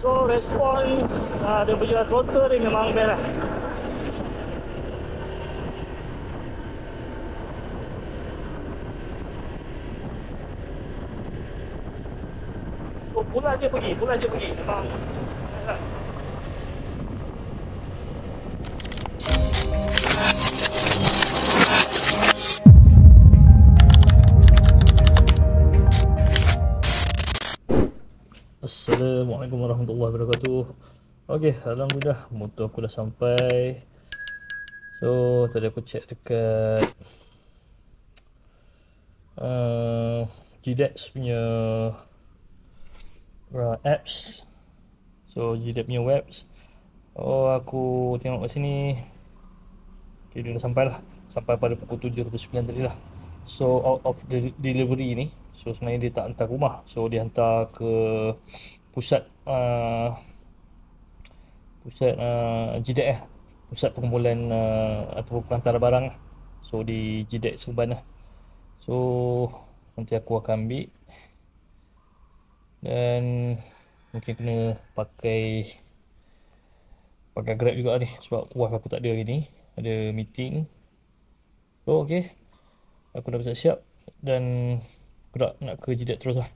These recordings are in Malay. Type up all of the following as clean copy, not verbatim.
So respon dia punya throttle ni memang best lah. So bulan je pergi memang best lah. Assalamualaikum warahmatullahi wabarakatuh. Okey, alhamdulillah motor aku dah sampai. So tadi aku check dekat GDEX punya apps. So GDEX punya webs. Oh, aku tengok kat sini. Okay, dia dah sampai lah. Sampai pada pukul 7 atau 9 tadi lah. So out of delivery ni, so sebenarnya dia tak hantar ke rumah. So dia hantar ke pusat GDEX, pusat pengumpulan atau penghantaran barang lah. So di GDEX Serban lah. So nanti aku akan ambil dan mungkin kena pakai Grab juga ni sebab wife aku tak ada hari ni, ada meeting. So ok, aku dah bersiap-siap dan gerak nak ke GDEX terus lah.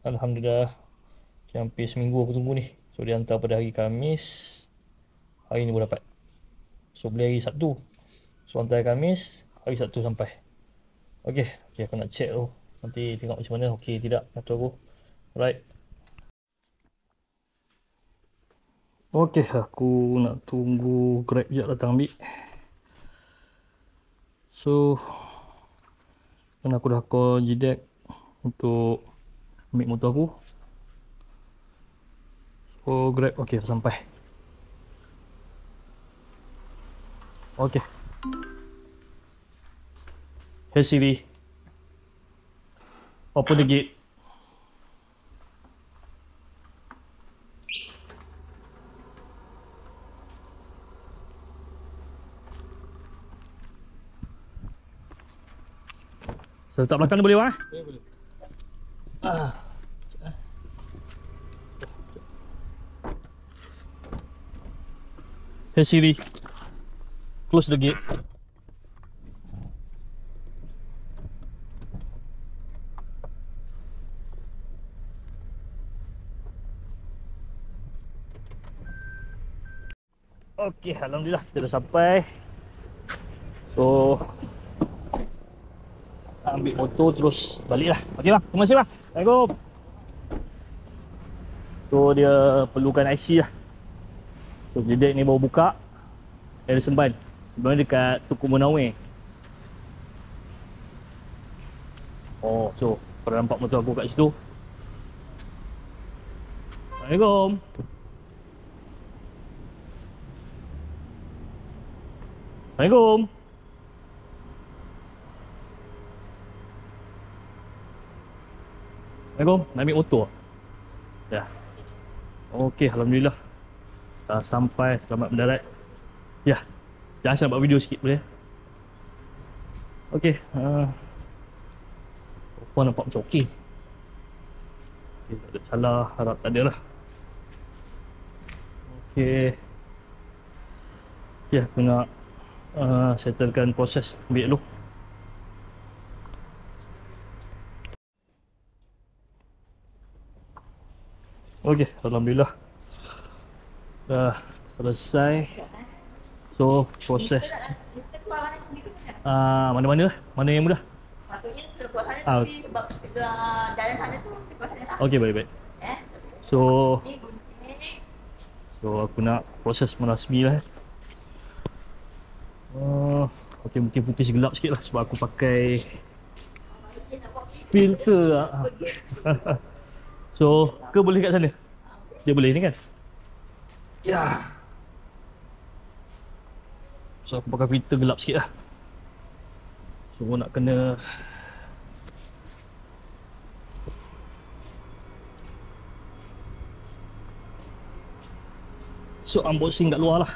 Alhamdulillah, hampir seminggu aku tunggu ni. So dia hantar pada hari Khamis, hari ni baru dapat. So beli hari Sabtu, so hantar hari Khamis, hari Sabtu sampai. Ok, aku nak check tu, nanti tengok macam mana, ok tidak motor aku. Alright. Ok, aku nak tunggu Grab sekejap datang ambil. So kan aku dah call GDEX untuk ambil motor aku. So Grab ok dah sampai. Ok. Hey Siri, open the gate. So letak belakang ni boleh bang? Boleh. Hey Siri, close the gate. Ok, alhamdulillah kita dah sampai. So ambil motor terus balik lah. Ok bang, terima kasih bang. Assalamualaikum. So dia perlukan IC lah. So GDEX ni baru buka dari Serban. Sebenarnya dekat Tuku Munawir. Oh, so pada nampak motor aku kat situ. Assalamualaikum. Assalamualaikum. Assalamualaikum. Nak ambil motor? Ya. Okey, alhamdulillah. Dah sampai, selamat mendarat. Ya. Jangan saya buat video sikit boleh? Okey. Phone nampak macam okey. Okay, tak ada salah, harap tak ada lah. Okey. Ya, aku nak settlekan proses ambil dulu. Okey, alhamdulillah dah selesai. So proses mana-mana lah, mana yang mudah. Sepatutnya sekolah sana tapi sebab jalan sana tu sekolah sana lah. Okey, baik-baik. So Ni gunting. aku nak proses merasmi lah. Okey, mungkin footage gelap sikit lah sebab aku pakai filter. So ke boleh kat sana? Dia boleh ni kan? Ya. So aku pakai filter gelap sikit lah. So nak kena unboxing kat luar lah.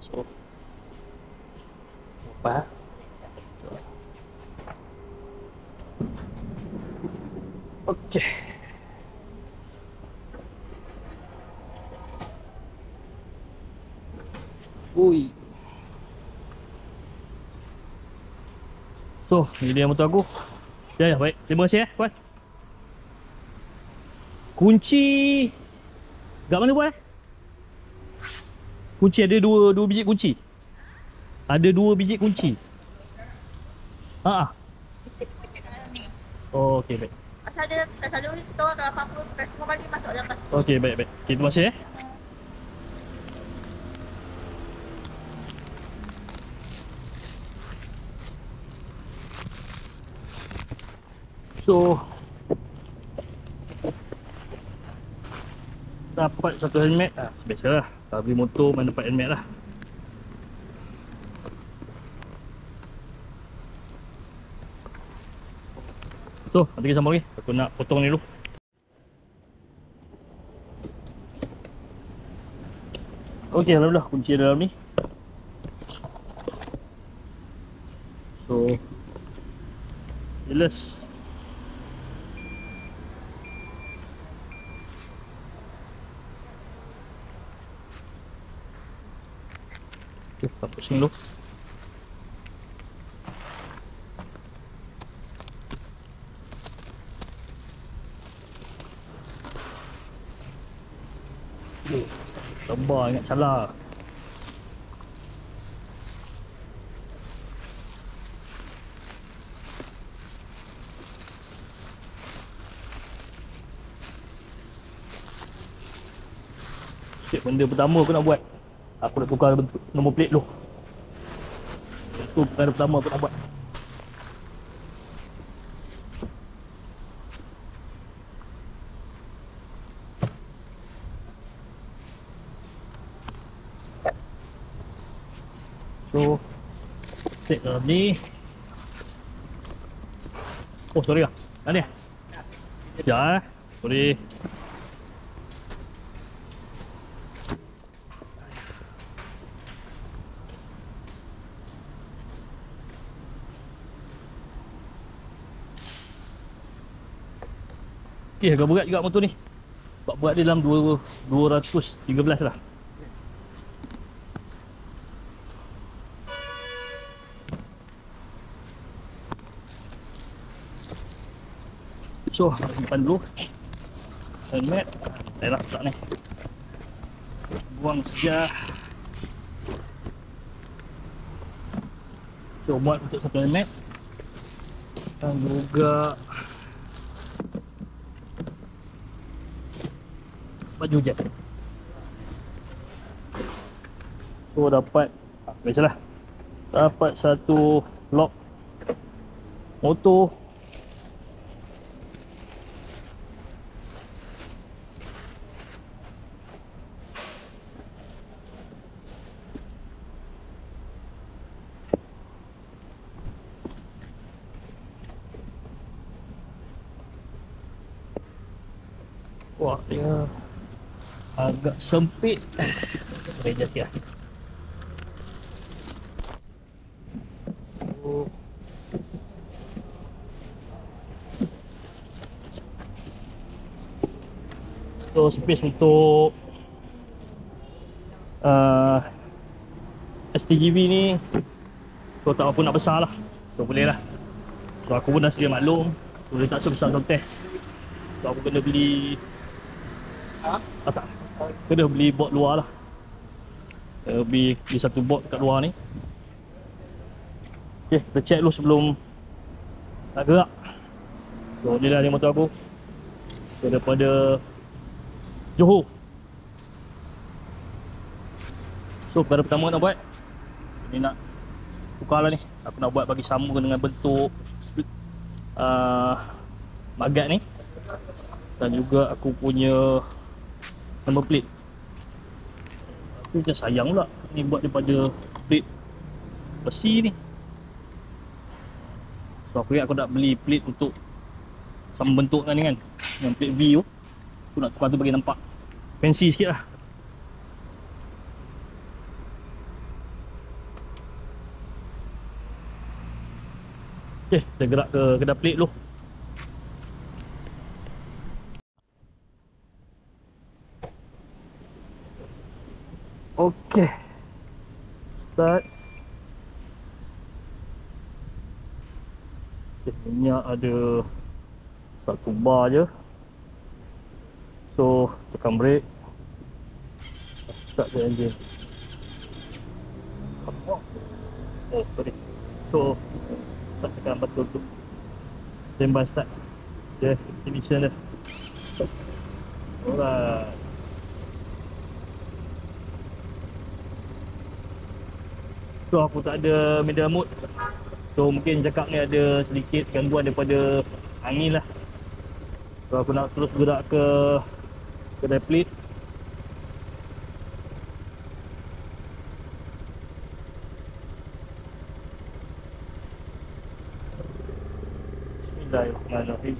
So apa? Okay. Ui. So, ini dia motor aku. Ya, ya, baik. Terima kasih puan. Kunci kat mana puan? Kunci ada dua biji kunci. Ada 2 biji kunci. Ha ah. Dekat dalam ni. Oh, okey baik. Asal dia selalu kita orang kalau apa-apa customer bagi masuk dalam plastik. Okey baik baik. Okay, terima kasih So dapat satu helmet. Biasalah. Kalau beli motor mana dapat helmet lah. So, nanti kita sambung lagi. Aku nak potong ni dulu. Okey, alhamdulillah kunci dalam ni. So, jelas. Okay, tak pusing dulu. Sabar, ingat salah. Okay, benda pertama aku nak buat, aku nak tukar bentuk nombor plate dulu. Itu perkara pertama aku nak buat. So, set dalam ni. Oh, sorry lah. Dah ni lah. Sekejap Sorry. Okay, agak berat juga motor ni. Sebab berat dia dalam 213 lah. So, simpan dulu helmet. Dah letak ni. Buang saja. So, buat untuk satu helmet. Dan juga baju hujan. So, dapat biasalah. Dapat satu lock motor. Wah, dia agak sempit. Boleh adjust sikit lah. So, space untuk STGV ni, so tak apa nak besar lah. So boleh lah. So aku pun dah sedia maklum. So dia tak sebesar test. So aku kena beli tak, kena beli board luar lah. Beli satu board kat luar ni. Okay, kita check dulu sebelum nak gerak. So ni lah ni motor aku. So daripada Johor. So perkara pertama nak buat, ni nak tukar lah ni. Aku nak buat bagi sama dengan bentuk magat ni. Dan juga aku punya number plate. Aku macam sayang pula ni buat daripada plate besi ni. So aku ingat aku nak beli plate untuk sama bentuk kan ni kan, yang plate V tu. Aku nak tukar tu bagi nampak fancy sikit lah. Okay, kita gerak ke kedai plate dulu. Okay, Start. Okay, minyak ada 1 bar je. So tekan brake. Start the engine. Oh, sorry. So tak tekan betul tu. Standby start. Okay, ignition dah. Alright. So aku tak ada middle mode. So mungkin cakap ni ada sedikit gangguan daripada angin lah. So aku nak terus gerak ke kedai pelit. Bismillahirrahmanirrahim.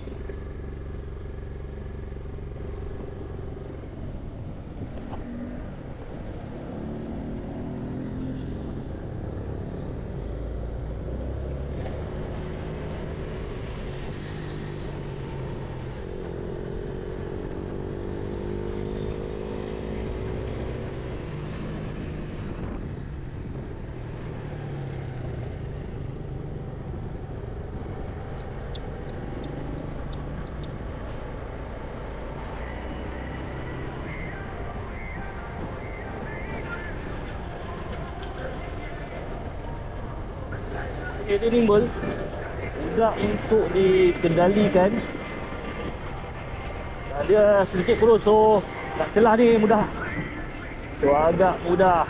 Dia nimble mudah untuk dikendalikan dan dia sedikit kurus, so nak celah ni mudah, so agak mudah.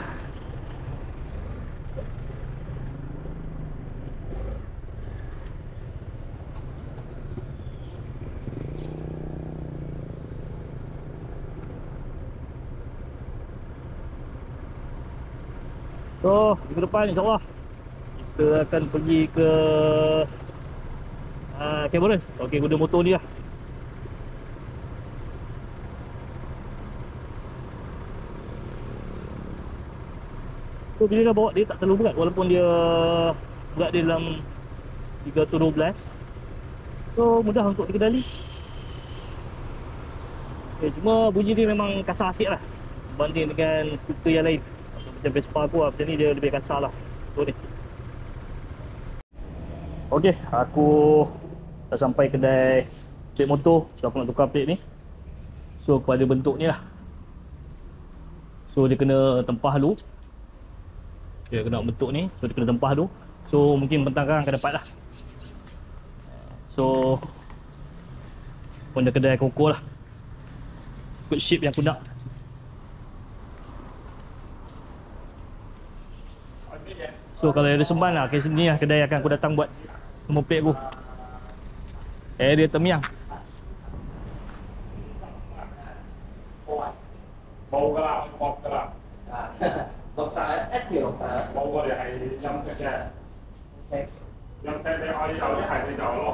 So minggu depan insyaAllah kita akan pergi ke Cameron. Okey, guna motor ni lah. So bila dah bawa dia tak terlalu berat, walaupun dia berat dia dalam 312. So mudah untuk dikendali. Okay, cuma bunyi dia memang kasar sikit lah berbanding dengan skuter yang lain. Macam Vespa aku lah, macam ni dia lebih kasar lah. So ni okey, aku dah sampai kedai plate motor. So aku nak tukar plate ni. So kepada bentuk ni lah. So dia kena tempah dulu. Dia kena bentuk ni. So dia kena tempah dulu. So mungkin bentang akan dapat lah. So pun dia kedai koko lah, ikut shape yang aku nak. So kalau ada semban lah, ke sini lah kedai akan aku datang buat nombor plate aku. Area Temyang.冇噶啦，學噶啦，落晒一條落晒。冇我哋係音色啫。音色你可以有啲係你就攞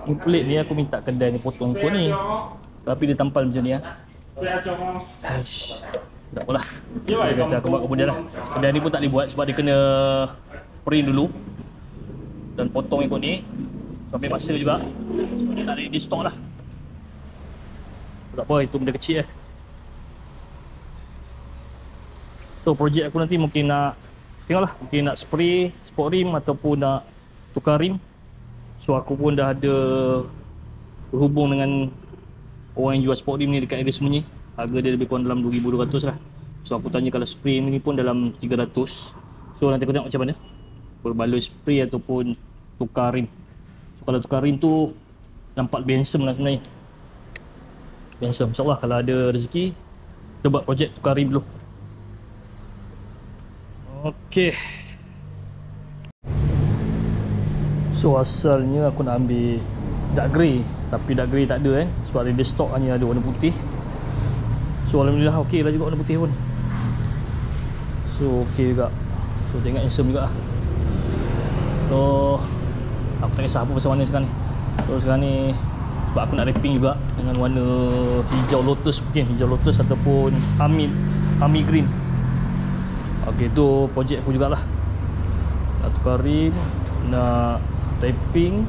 Ni plate ni aku minta kedai ni potong kot ni, tapi dia tampal macam ni lah. 即係一張咯。 Tak apalah. Dia kata aku buat kemudian lah. Kedai ni pun tak boleh buat sebab dia kena print dulu dan potong ikut ni. Sampai masa juga. So dia tak ada di stok lah. Tak apa, itu benda kecil lah. So projek aku nanti mungkin nak tengoklah, mungkin nak spray sport rim ataupun nak tukar rim. So aku pun dah ada berhubung dengan orang yang jual sport rim ni dekat area Semenyi. Harga dia lebih kurang dalam 2,200 lah. So aku tanya kalau spray ni pun dalam 300. So nanti aku tengok macam mana, berbaloi spray ataupun tukar rim. So kalau tukar rim tu nampak lebih handsome lah sebenarnya. Handsome, insyaAllah kalau ada rezeki kita buat projek tukar rim dulu. Okey. So asalnya aku nak ambil dark grey, tapi dark grey tak ada kan, sebab dia stok hanya ada warna putih. So alhamdulillah okey lah juga warna putih pun. So okey juga. So tengok handsome juga lah. So aku tak kisah apa pasal warna sekarang ni. So sekarang ni sebab aku nak wrapping juga dengan warna hijau lotus, mungkin hijau lotus ataupun army green. Okey, tu projek aku jugalah. Nak tukar rim, nak wrapping.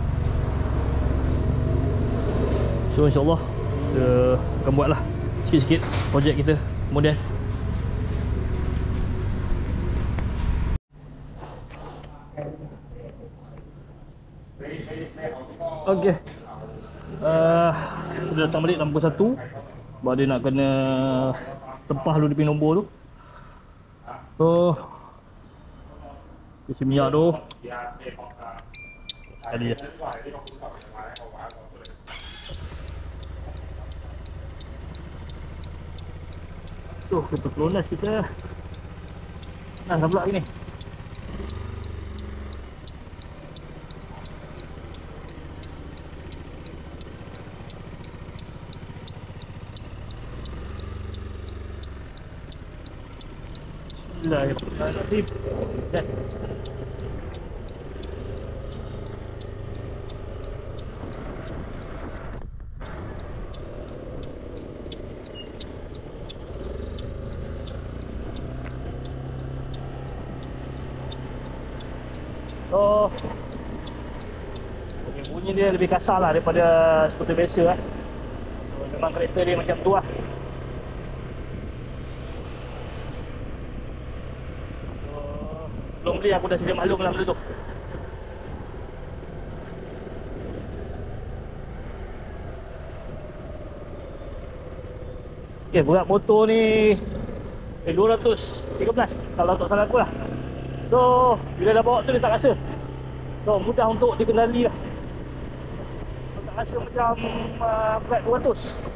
So insyaAllah kita akan buat lah sikit-sikit projek kita kemudian. Okey. Dah datang balik dalam pukul 1. Baru dia nak kena tempah dulu di nombor tu. So isi minyak tu sekali je. So kita Petronas kita dah pula gini. Bismillahirrahmanirrahim. Dan so bunyi dia lebih kasar lah daripada skuter biasa So memang kereta dia macam tu lah. Belum beli aku dah sedia maklum lah benda tu. Okay, berat motor ni 213 kalau tak salah aku lah. So bila dah bawa tu dia tak rasa. So mudah untuk dikendali lah. So, tak rasa macam berat 200.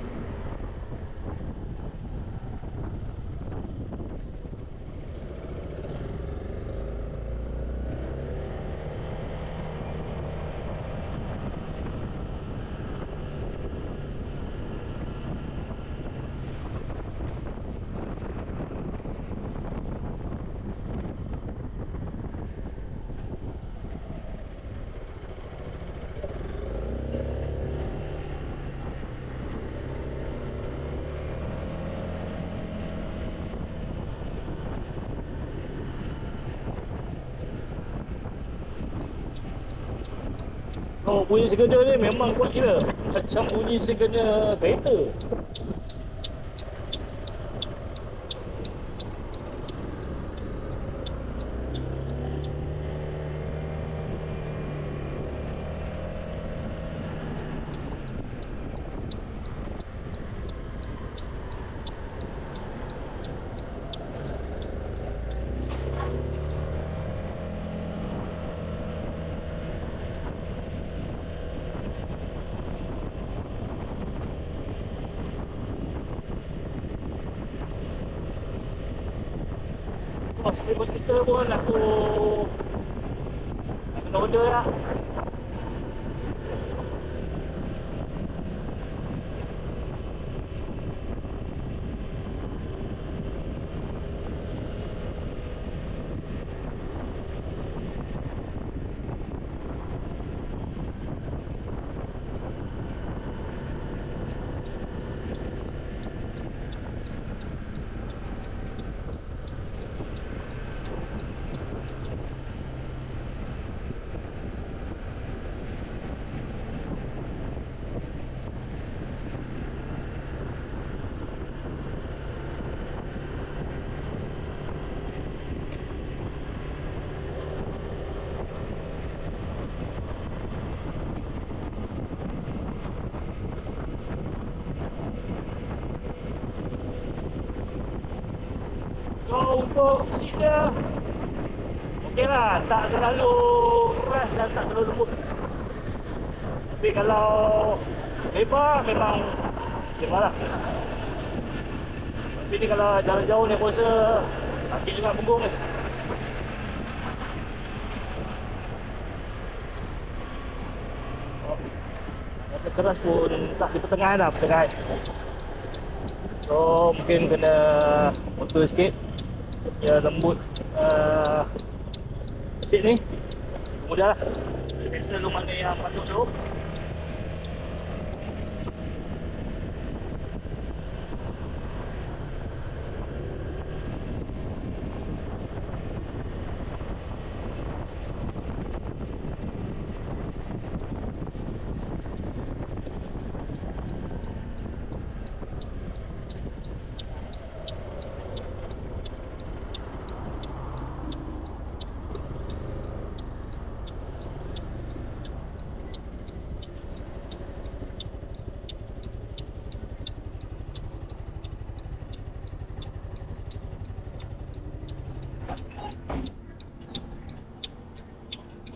Oh, bunyi segena ni memang kuat gila. Macam bunyi segena kereta. Sebelum kita pun aku nak kena order lah. So untuk seat dia okey lah, tak terlalu keras dan tak terlalu lembut. Tapi kalau lebar memang lebar lah. Tapi ni kalau jalan jauh ni aku rasa sakit juga punggung ni. Kata keras pun tak di pertengahan lah, pertengahan. So mungkin kena motor sikit. Ya lembut seat ni. Kemudian lah settle lu mana yang patut tu.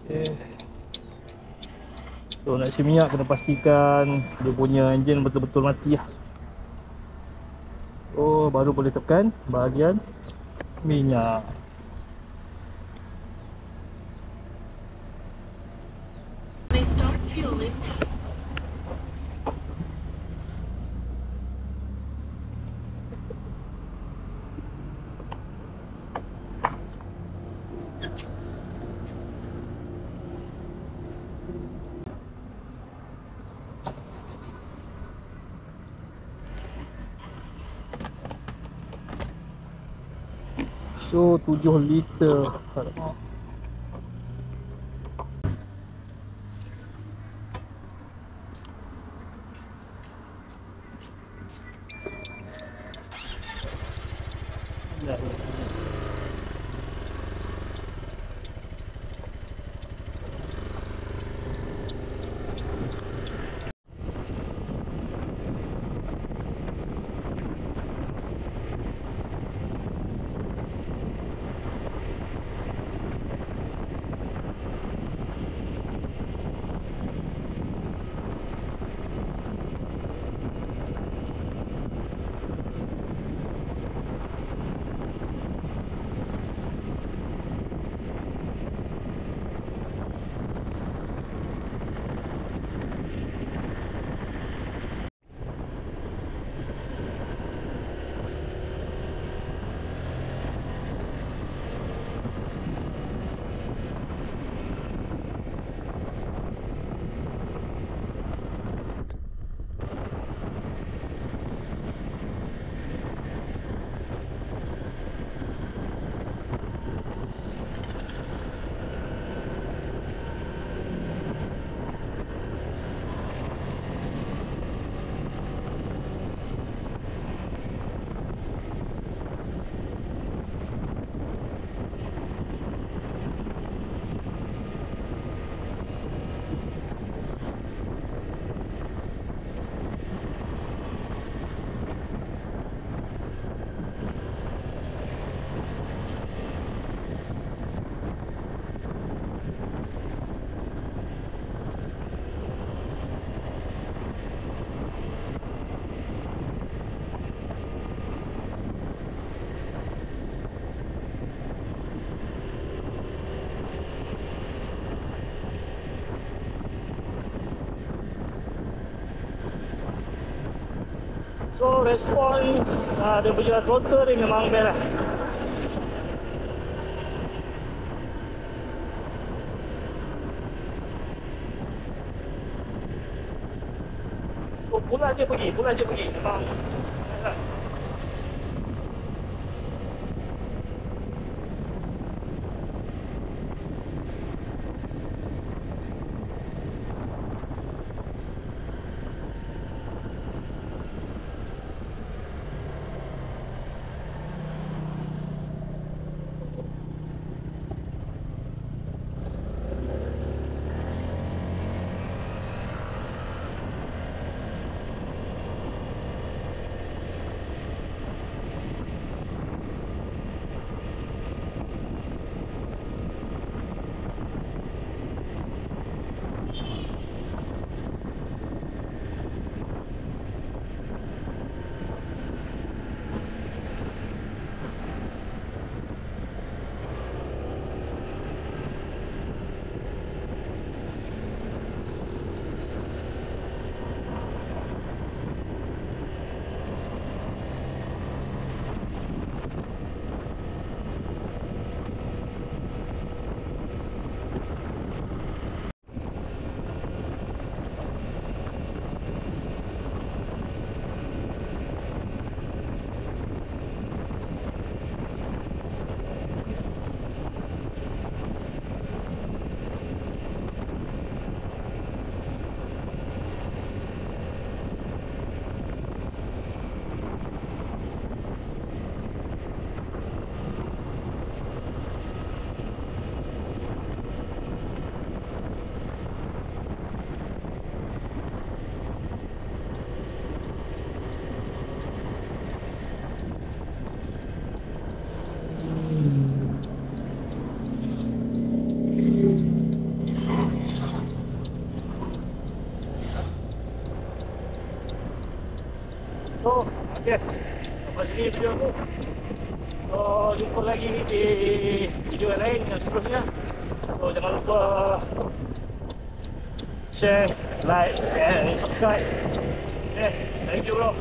Okay. So nak isi minyak kena pastikan dia punya enjin betul-betul mati lah. Oh, baru boleh tekan bahagian minyak. May start fueling now. So 7 liter. Alamak. So respon dia punya throttle ni memang best lah. So pulas je pergi memang best lah. Okay, sampai sini video aku. So, jumpa lagi di video yang lain yang seterusnya. So, jangan lupa share, like and subscribe. Okay, thank you bro.